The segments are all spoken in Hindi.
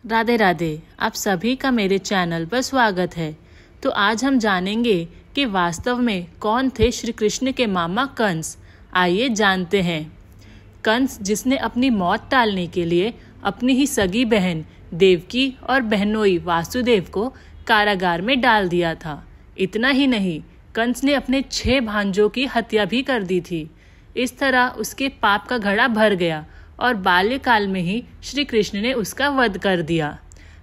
राधे राधे। आप सभी का मेरे चैनल पर स्वागत है। तो आज हम जानेंगे कि वास्तव में कौन थे श्री कृष्ण के मामा कंस। आइए जानते हैं। कंस, जिसने अपनी मौत टालने के लिए अपनी ही सगी बहन देवकी और बहनोई वासुदेव को कारागार में डाल दिया था। इतना ही नहीं, कंस ने अपने 6 भांजों की हत्या भी कर दी थी। इस तरह उसके पाप का घड़ा भर गया और बाल्यकाल में ही श्री कृष्ण ने उसका वध कर दिया।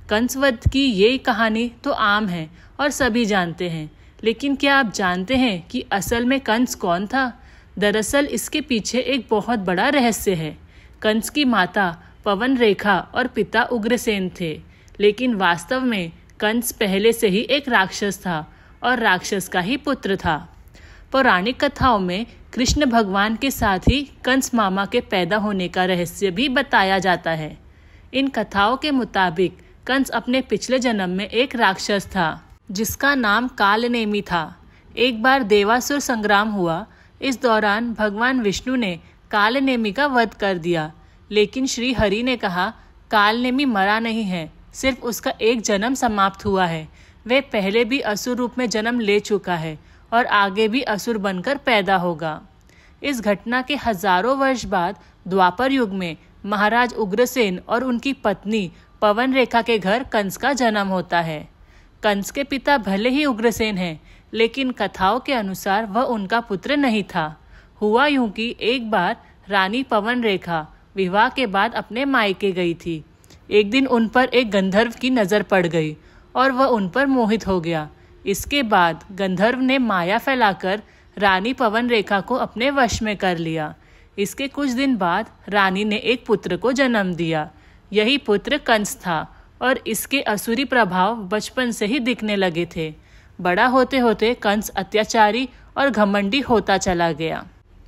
कंस वध की ये कहानी तो आम है और सभी जानते हैं, लेकिन क्या आप जानते हैं कि असल में कंस कौन था? दरअसल इसके पीछे एक बहुत बड़ा रहस्य है। कंस की माता पवन रेखा और पिता उग्रसेन थे, लेकिन वास्तव में कंस पहले से ही एक राक्षस था और राक्षस का ही पुत्र था। पौराणिक कथाओं में कृष्ण भगवान के साथ ही कंस मामा के पैदा होने का रहस्य भी बताया जाता है। इन कथाओं के मुताबिक कंस अपने पिछले जन्म में एक राक्षस था जिसका नाम कालनेमी था। एक बार देवासुर संग्राम हुआ। इस दौरान भगवान विष्णु ने कालनेमी का वध कर दिया, लेकिन श्री हरि ने कहा कालनेमी मरा नहीं है, सिर्फ उसका एक जन्म समाप्त हुआ है। वह पहले भी असुर रूप में जन्म ले चुका है और आगे भी असुर बनकर पैदा होगा। इस घटना के हजारों वर्ष बाद द्वापर युग में महाराज उग्रसेन और उनकी पत्नी पवन रेखा के घर कंस का जन्म होता है। कंस के पिता भले ही उग्रसेन हैं, लेकिन कथाओं के अनुसार वह उनका पुत्र नहीं था। हुआ यूं कि एक बार रानी पवन रेखा विवाह के बाद अपने मायके गई थी। एक दिन उन पर एक गंधर्व की नजर पड़ गई और वह उन पर मोहित हो गया। इसके बाद गंधर्व ने माया फैलाकर रानी पवन रेखा को अपने वश में कर लिया। इसके कुछ दिन बाद रानी ने एक पुत्र को जन्म दिया। यही पुत्र कंस था और इसके असुरी प्रभाव बचपन से ही दिखने लगे थे। बड़ा होते होते कंस अत्याचारी और घमंडी होता चला गया।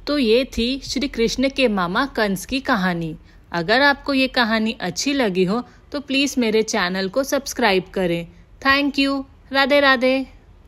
तो ये थी श्री कृष्ण के मामा कंस की कहानी। अगर आपको ये कहानी अच्छी लगी हो तो प्लीज़ मेरे चैनल को सब्सक्राइब करें। Thank you. राधे राधे।